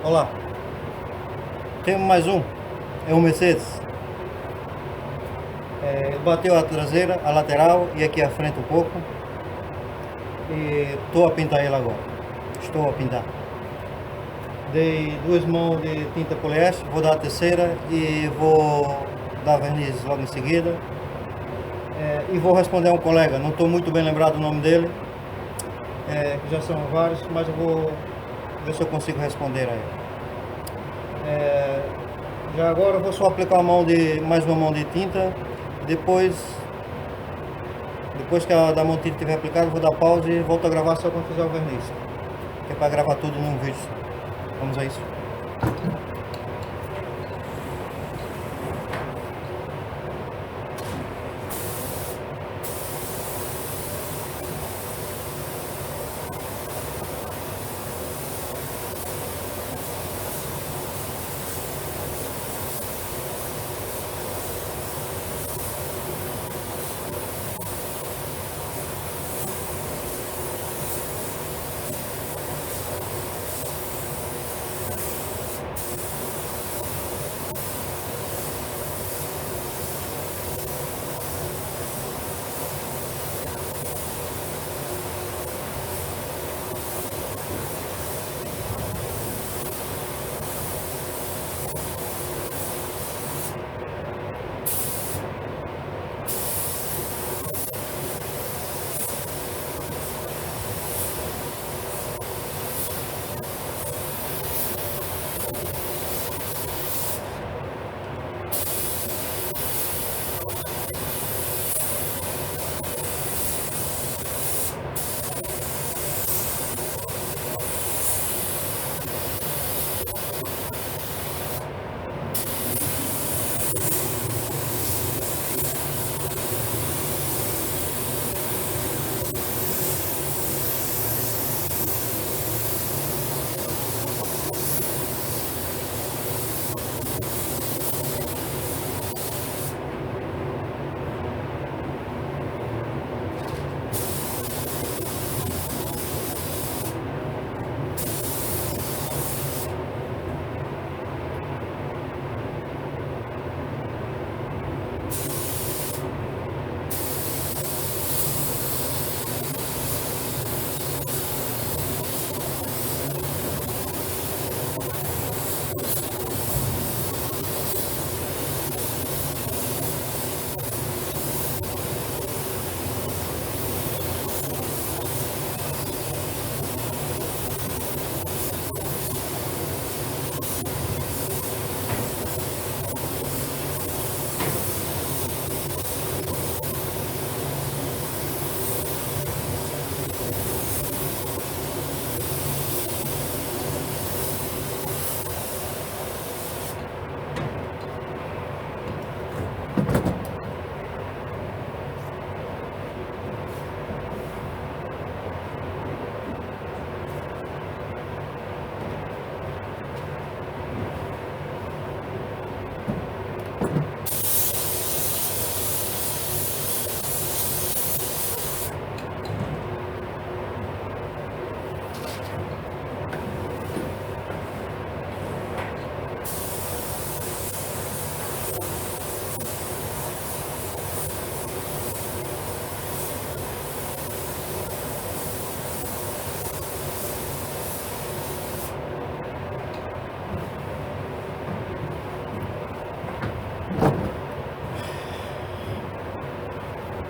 Olá, temos mais um, é um Mercedes. Bateu a traseira, a lateral e aqui à frente um pouco. E estou a pintar ele agora. Estou a pintar. Dei 2 mãos de tinta poliéster, vou dar a terceira e vou dar verniz logo em seguida. E vou responder a um colega, não estou muito bem lembrado do nome dele, que já são vários, mas eu vou ver se eu consigo responder a ele. Já agora eu vou só aplicar mais uma mão de tinta. Depois que a da mão de tinta estiver aplicada, vou dar pausa e volto a gravar só quando fizer o verniz, que é para gravar tudo num vídeo. Vamos a isso.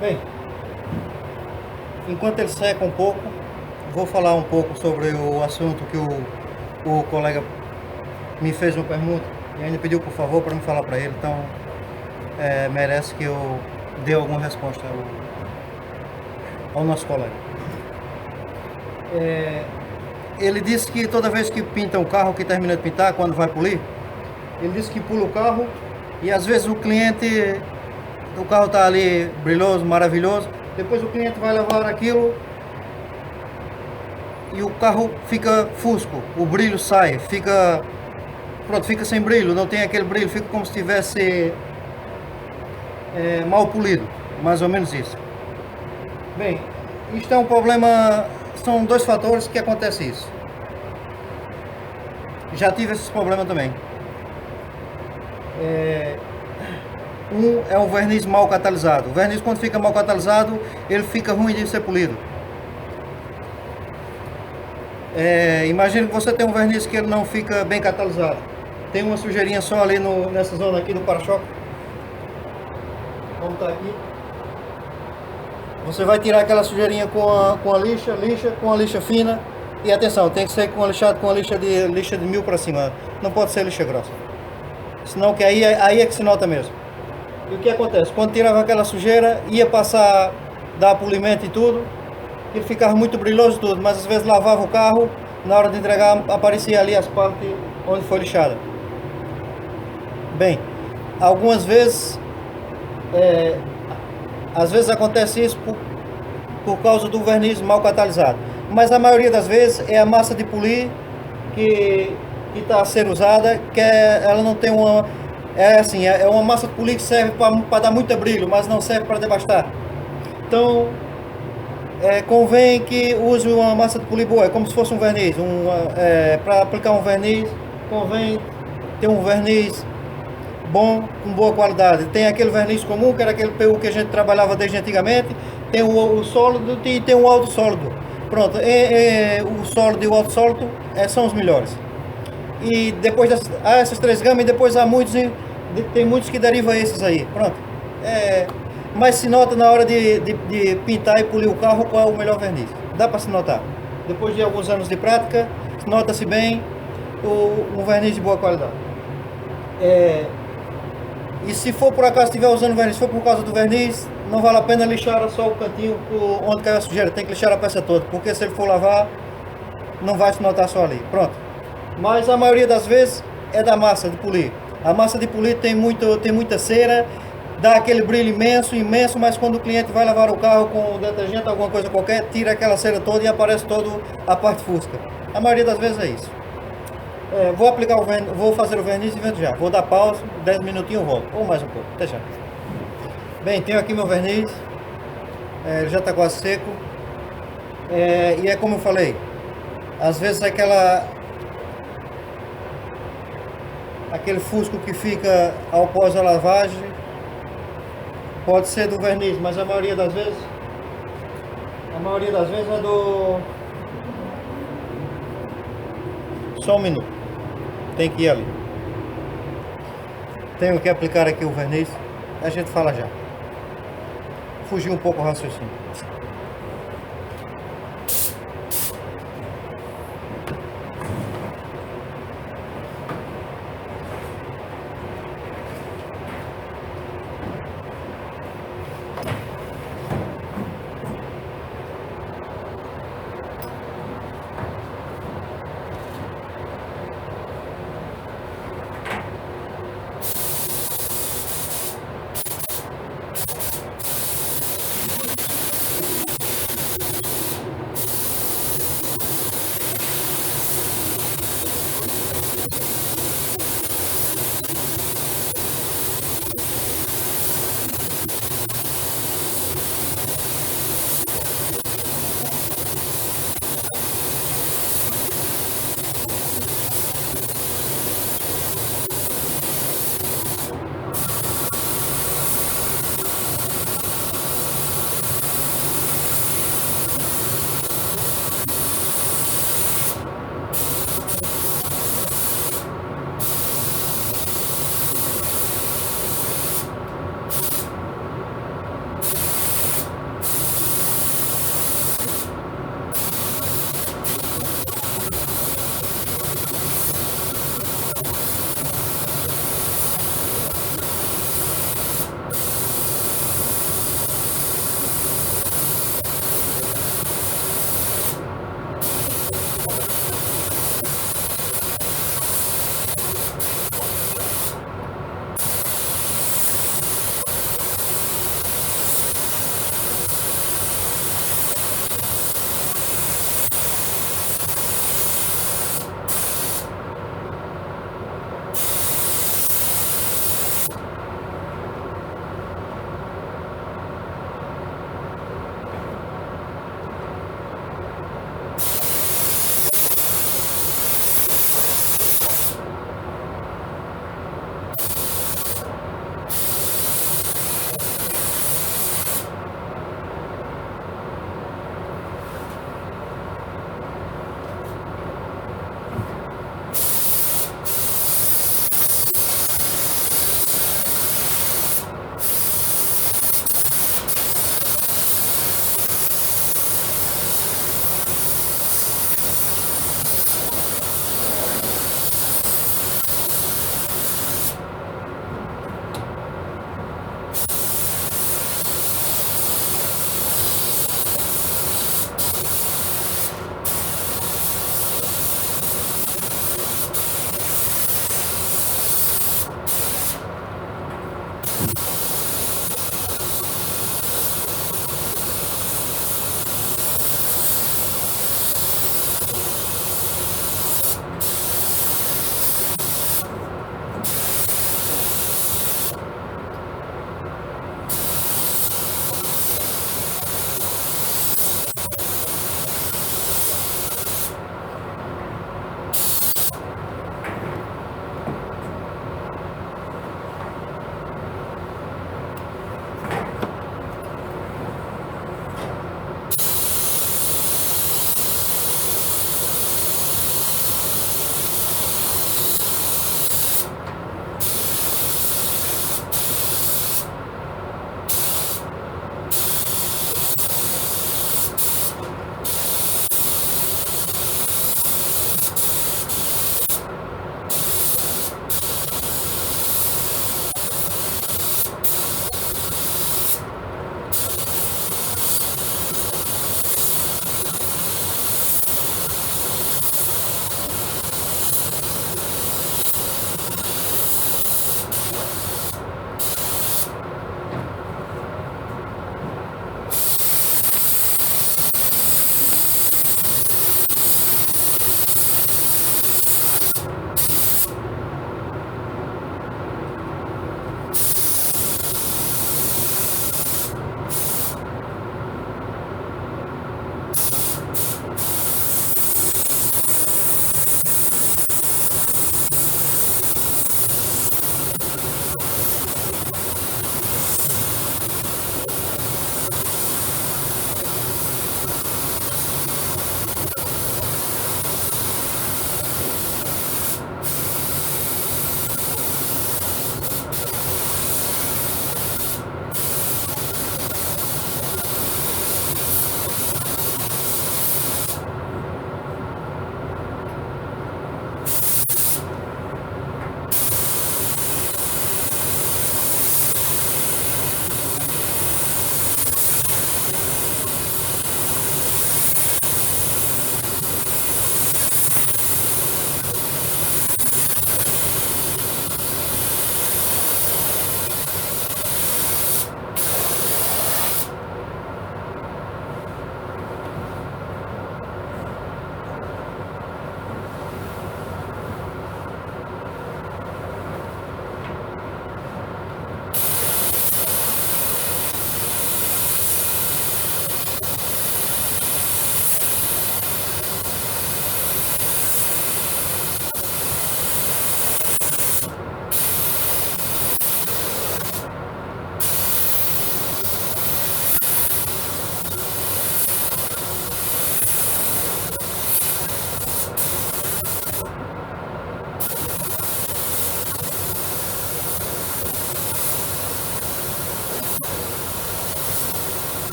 Bem, enquanto ele seca um pouco, vou falar um pouco sobre o assunto que o colega me fez uma pergunta e ainda pediu por favor para me falar para ele, então merece que eu dê alguma resposta ao nosso colega. Ele disse que toda vez que pinta um carro, que termina de pintar, quando vai polir, ele disse que pula o carro e às vezes o carro está ali brilhoso, maravilhoso, depois o cliente vai levar aquilo e o carro fica fusco, o brilho sai, fica sem brilho, não tem aquele brilho, fica como se tivesse mal polido, mais ou menos isso. Bem, isto é um problema, são 2 fatores que acontece isso. Já tive esses problemas também. Um é o verniz mal catalisado. O verniz, quando fica mal catalisado, ele fica ruim de ser polido. Imagine que você tem um verniz que ele não fica bem catalisado. Tem uma sujeirinha só ali nessa zona aqui do para-choque. Como está aqui. Você vai tirar aquela sujeirinha com a lixa com a lixa fina. E atenção, tem que ser com a lixa de 1000 para cima. Não pode ser lixa grossa. Senão que aí é que se nota mesmo. E o que acontece? Quando tirava aquela sujeira, ia passar, dar polimento e tudo, ele ficava muito brilhoso tudo, mas às vezes lavava o carro, na hora de entregar aparecia ali as partes onde foi lixada. Bem, algumas vezes, às vezes acontece isso por causa do verniz mal catalisado, mas a maioria das vezes é a massa de polir que está a ser usada, que ela não tem uma... É uma massa de polir que serve para dar muito brilho, mas não serve para devastar. Então, convém que use uma massa de polir boa, é como se fosse um verniz. Para aplicar um verniz, convém ter um verniz bom, com boa qualidade. Tem aquele verniz comum, que era aquele PU que a gente trabalhava desde antigamente, tem o sólido e tem o alto sólido. Pronto, o sólido e o alto sólido são os melhores. E depois há essas três gamas, e depois tem muitos que derivam esses aí. Pronto. Mas se nota na hora de pintar e polir o carro qual é o melhor verniz. Dá para se notar. Depois de alguns anos de prática, nota-se bem um verniz de boa qualidade. E se for por acaso estiver usando verniz, se for por causa do verniz, não vale a pena lixar só o cantinho onde caiu a sujeira. Tem que lixar a peça toda, porque se ele for lavar, não vai se notar só ali. Pronto. Mas a maioria das vezes é da massa de polir. A massa de polir tem muita cera, dá aquele brilho imenso, mas quando o cliente vai lavar o carro com detergente, alguma coisa qualquer, tira aquela cera toda e aparece toda a parte fusca. A maioria das vezes é isso. Vou fazer o verniz e vendo já. Vou dar pausa, 10 minutinhos eu volto, ou mais um pouco, até já. Bem, tenho aqui meu verniz, ele já está quase seco, e é como eu falei, às vezes aquele fusco que fica após a lavagem pode ser do verniz, mas a maioria das vezes é do... Só um minuto, tem que ir ali. Tenho que aplicar aqui o verniz, a gente fala já. Fugiu um pouco o raciocínio.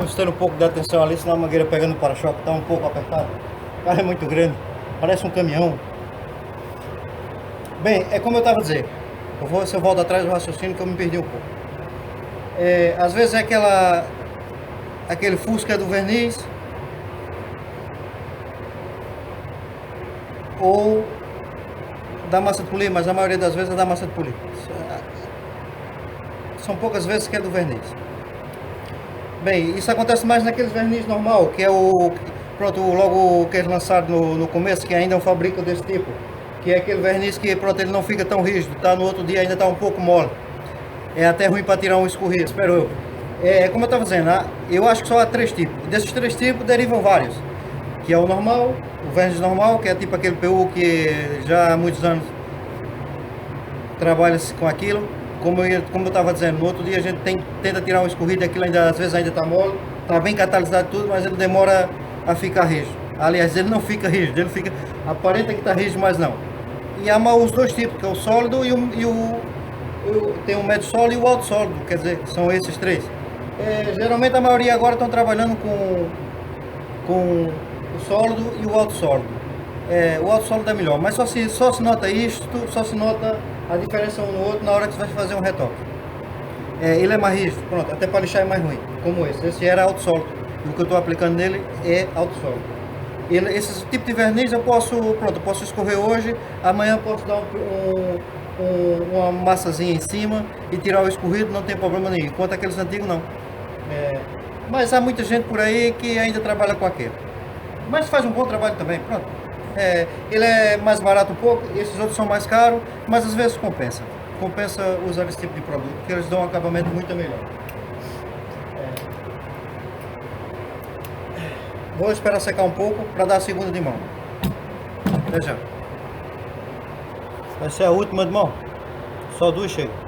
prestando um pouco de atenção ali, senão a mangueira pegando o para-choque está um pouco apertado. O carro é muito grande, parece um caminhão. Bem, é como eu estava a dizer, se eu volto atrás do raciocínio que eu me perdi um pouco. Às vezes é aquele fusca do verniz, ou da massa de polir, mas a maioria das vezes é da massa de polir. São poucas vezes que é do verniz. Bem, isso acontece mais naqueles verniz normal, que é pronto, logo que eles lançaram no começo, que ainda é um fabrico desse tipo, que é aquele verniz que, pronto, ele não fica tão rígido, tá? No outro dia ainda está um pouco mole. É até ruim para tirar um escorrido, espero eu. Como eu estava dizendo, eu acho que só há 3 tipos. Desses 3 tipos derivam vários, que é o normal, o verniz normal, que é tipo aquele PU que já há muitos anos trabalha-se com aquilo. Como eu estava dizendo, no outro dia a gente tenta tirar um escorrido, aquilo às vezes ainda está mole, está bem catalisado tudo, mas ele demora a ficar rígido. Aliás, ele não fica rígido, ele fica, aparenta que está rígido, mas não. E há os 2 tipos, que é o sólido tem o médio sólido e o alto sólido, quer dizer, são esses 3. Geralmente a maioria agora estão trabalhando com o sólido e o alto sólido. O alto sólido é melhor, mas só se nota isto, só se nota a diferença um no outro na hora que você vai fazer um retoque. Ele é mais rígido, pronto, até para lixar é mais ruim, como esse. Esse era alto sólido, e o que eu estou aplicando nele é alto sólido. Esse tipo de verniz eu posso escorrer hoje, amanhã eu posso dar uma massazinha em cima e tirar o escorrido, não tem problema nenhum, enquanto aqueles antigos não. Mas há muita gente por aí que ainda trabalha com aquele, mas faz um bom trabalho também, pronto. Ele é mais barato um pouco, esses outros são mais caros, mas às vezes compensa usar esse tipo de produto, porque eles dão um acabamento muito melhor. Vou esperar secar um pouco para dar a segunda de mão. Até já. Vai ser a última de mão. Só 2 chega.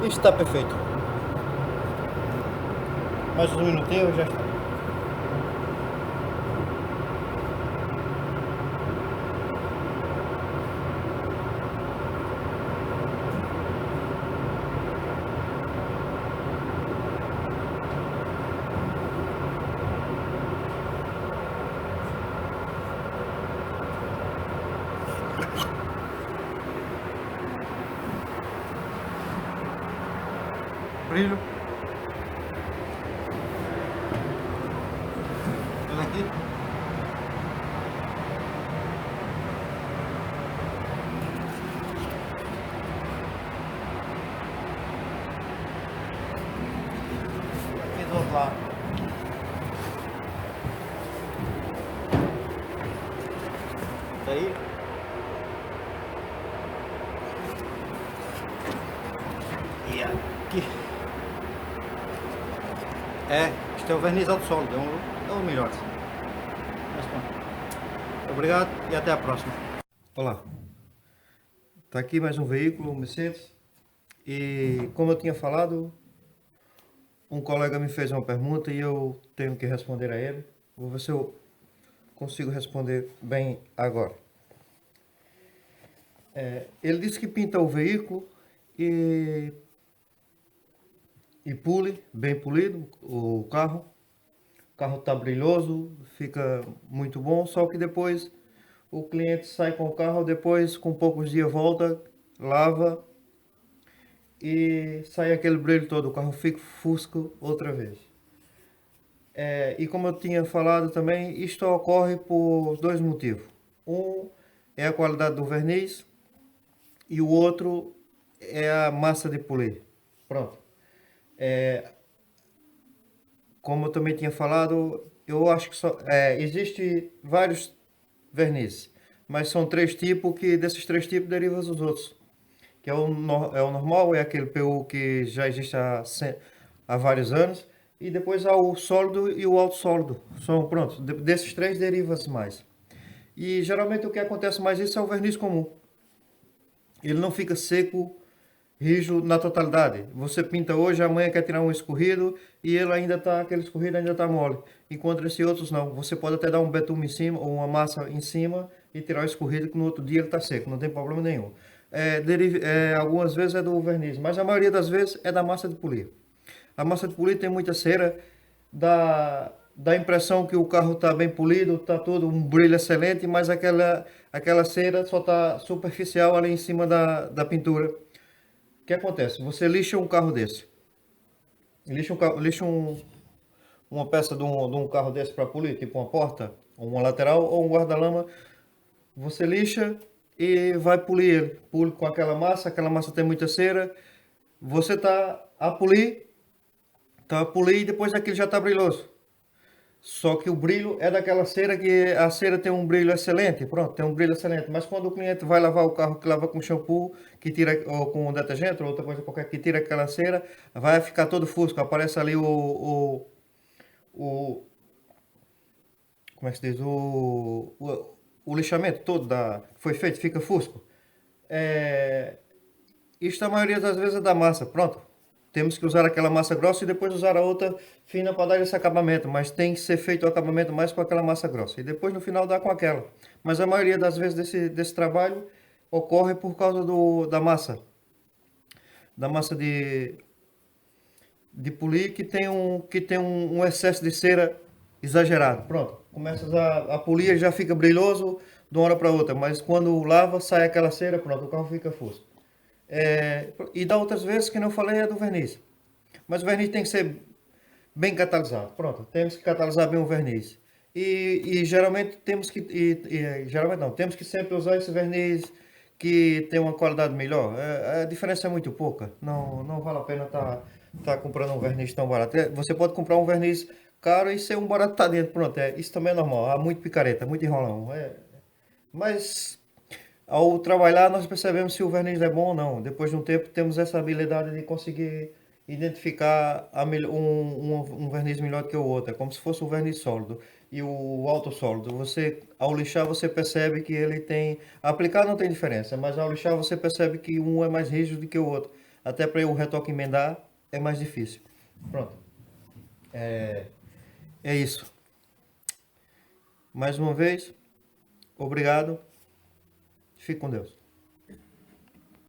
Isto está perfeito. Mais um minutinho já está. Brilho. Olha aqui. Aqui do outro lado. Daí. E aqui. Isto é o verniz alto sólido, é o melhor. Mas pronto. Obrigado e até a próxima. Olá, está aqui mais um veículo, um Mercedes, e como eu tinha falado, um colega me fez uma pergunta e eu tenho que responder a ele. Vou ver se eu consigo responder bem agora. Ele disse que pinta o veículo e pule, bem polido o carro. O carro está brilhoso, fica muito bom, só que depois o cliente sai com o carro, depois com poucos dias volta, lava e sai aquele brilho todo, o carro fica fusco outra vez. E como eu tinha falado também, isto ocorre por dois motivos. Um é a qualidade do verniz e o outro é a massa de polir. Pronto. Como eu também tinha falado, eu acho que existe vários vernizes, mas são três tipos, que desses três tipos derivam os outros. Que é o normal, é aquele PU que já existe há vários anos, e depois há o sólido e o alto sólido. São, pronto, desses três deriva-se mais. E geralmente o que acontece mais isso é o verniz comum. Ele não fica seco, rijo na totalidade. Você pinta hoje, amanhã quer tirar um escorrido e ele ainda tá, aquele escorrido ainda está mole. Enquanto esses outros não. Você pode até dar um betume em cima ou uma massa em cima e tirar o escorrido que no outro dia ele está seco, não tem problema nenhum. Algumas vezes é do verniz, mas a maioria das vezes é da massa de polir. A massa de polir tem muita cera, dá a impressão que o carro está bem polido, está todo um brilho excelente, mas aquela cera só está superficial ali em cima da pintura. O que acontece? Você lixa um carro desse, lixa uma peça de um carro desse para polir, tipo uma porta, uma lateral ou um guarda-lama, você lixa e vai polir ele. Pule com aquela massa tem muita cera, você tá a polir e depois aquilo já está brilhoso. Só que o brilho é daquela cera que a cera tem um brilho excelente, pronto, tem um brilho excelente. Mas quando o cliente vai lavar o carro, que lava com shampoo, que tira, ou com detergente, ou outra coisa qualquer, que tira aquela cera, vai ficar todo fusco. Aparece ali o como é que se diz? O lixamento todo que foi feito, fica fusco. É, Isto a maioria das vezes é da massa, pronto. Temos que usar aquela massa grossa e depois usar a outra fina para dar esse acabamento, mas tem que ser feito o acabamento mais com aquela massa grossa e depois no final dá com aquela. Mas a maioria das vezes desse trabalho ocorre por causa da massa de polir que tem um excesso de cera exagerado. Pronto, começas a polir e já fica brilhoso de uma hora para outra, mas quando lava sai aquela cera, pronto, o carro fica fosco. E da outras vezes que não falei é do verniz. Mas o verniz tem que ser bem catalisado. Pronto, temos que catalisar bem o verniz. E geralmente geralmente não, temos que sempre usar esse verniz que tem uma qualidade melhor. A diferença é muito pouca. Não vale a pena tá comprando um verniz tão barato. Você pode comprar um verniz caro e ser um barato tá dentro. Pronto, isso também é normal. Há muito picareta, muito enrolão. Mas ao trabalhar, nós percebemos se o verniz é bom ou não. Depois de um tempo, temos essa habilidade de conseguir identificar um verniz melhor que o outro. É como se fosse um verniz sólido e o alto sólido. Ao lixar, você percebe que ele tem. Aplicar não tem diferença, mas ao lixar, você percebe que um é mais rígido do que o outro. Até para o retoque emendar é mais difícil. Pronto. É isso. Mais uma vez, obrigado. Fique com Deus.